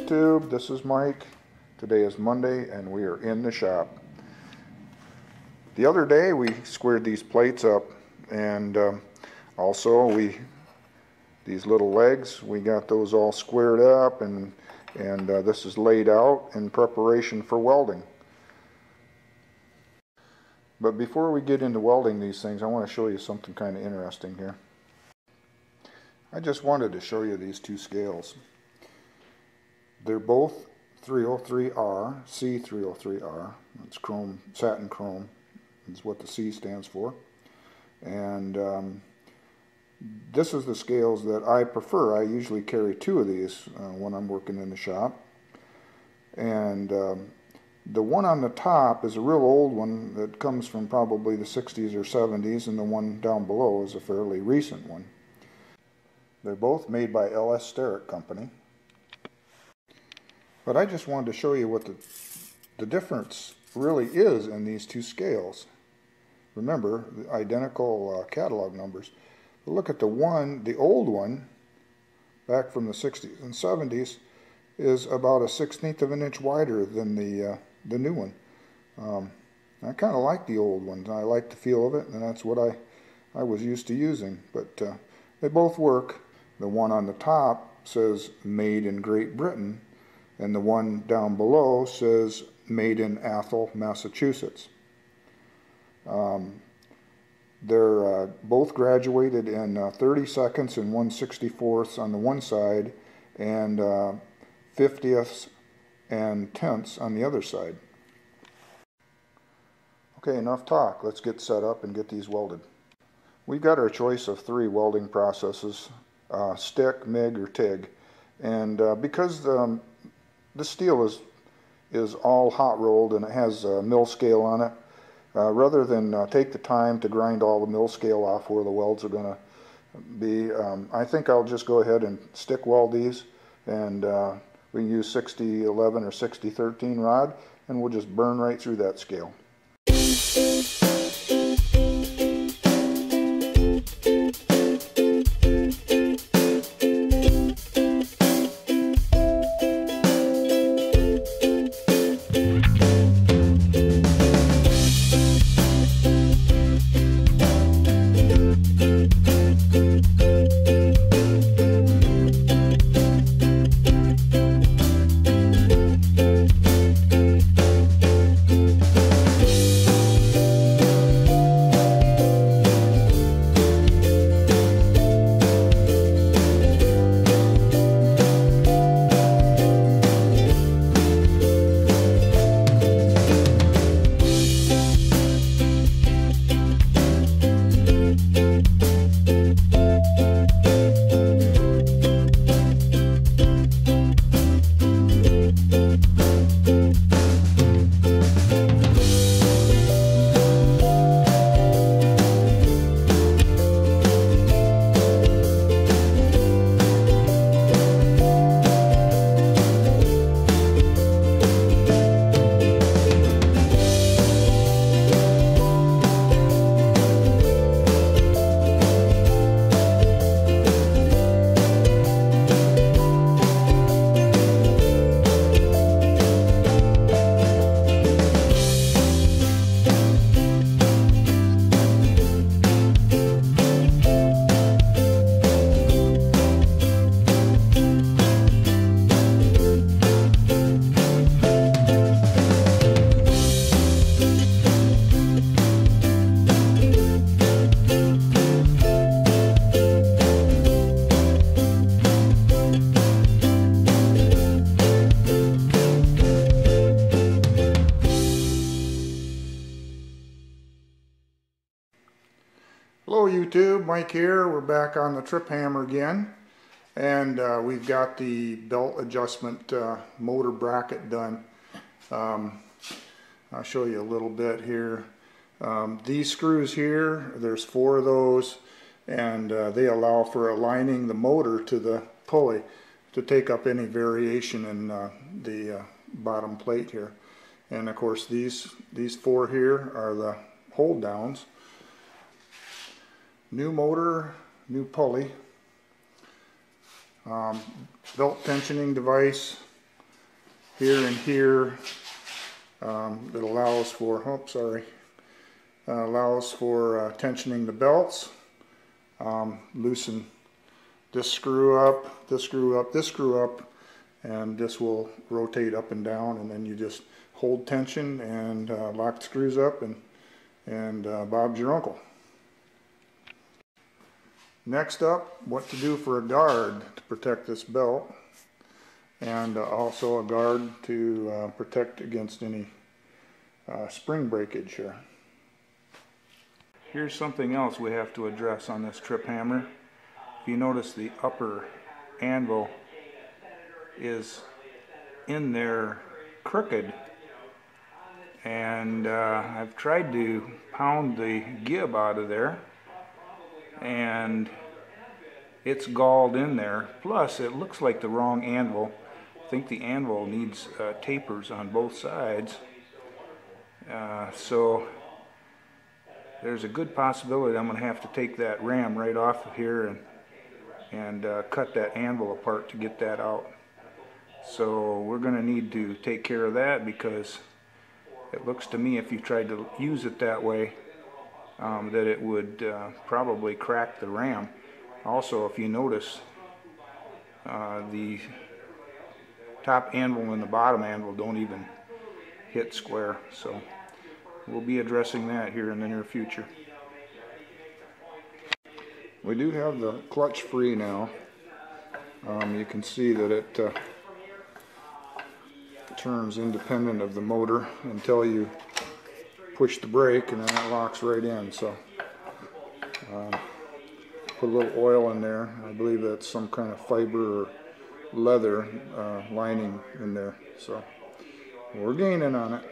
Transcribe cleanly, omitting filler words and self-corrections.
YouTube, this is Mike. Today is Monday and we are in the shop. The other day we squared these plates up, and also these little legs, we got those all squared up, and this is laid out in preparation for welding. But before we get into welding these things, I want to show you something kind of interesting here. I just wanted to show you these two scales. They're both 303R, C303R. It's chrome, satin chrome is what the C stands for. And this is the scales that I prefer. I usually carry two of these when I'm working in the shop. And the one on the top is a real old one that comes from probably the 60s or 70s, and the one down below is a fairly recent one. They're both made by LS Steric Company. But I just wanted to show you what the difference really is in these two scales. Remember, the identical catalog numbers. But look at the one, the old one, back from the 60s and 70s, is about a 1/16 of an inch wider than the new one. I kind of like the old one. I like the feel of it, and that's what I was used to using. But they both work. The one on the top says made in Great Britain, and the one down below says made in Athol, Massachusetts. They're both graduated in 30 seconds and 1/64ths on the one side, and 50ths and tenths on the other side. Okay, enough talk. Let's get set up and get these welded. We've got our choice of three welding processes, stick, MIG, or TIG. And because the steel is all hot rolled and it has a mill scale on it, rather than take the time to grind all the mill scale off where the welds are going to be, I think I'll just go ahead and stick weld these, and we can use 6011 or 6013 rod, and we'll just burn right through that scale. Hello YouTube, Mike here. We're back on the trip hammer again, and we've got the belt adjustment motor bracket done. I'll show you a little bit here. These screws here, there's 4 of those, and they allow for aligning the motor to the pulley to take up any variation in the bottom plate here. And of course these 4 here are the hold downs. New motor, new pulley, belt tensioning device, here and here that allows for, allows for tensioning the belts. Loosen this screw up, this screw up, this screw up, and this will rotate up and down, and then you just hold tension and lock the screws up, and Bob's your uncle. Next up, what to do for a guard to protect this belt, and also a guard to protect against any spring breakage here. Here's something else we have to address on this trip hammer. If you notice, the upper anvil is in there crooked, and I've tried to pound the gib out of there, and it's galled in there. Plus, it looks like the wrong anvil. I think the anvil needs tapers on both sides. So there's a good possibility I'm going to have to take that ram right off of here and cut that anvil apart to get that out. So we're going to need to take care of that, because it looks to me, if you tried to use it that way, that it would probably crack the ram. Also, if you notice, the top anvil and the bottom anvil don't even hit square. So we'll be addressing that here in the near future. We do have the clutch free now. You can see that it turns independent of the motor until you push the brake, and then it locks right in. So put a little oil in there. I believe that's some kind of fiber or leather lining in there. So we're gaining on it.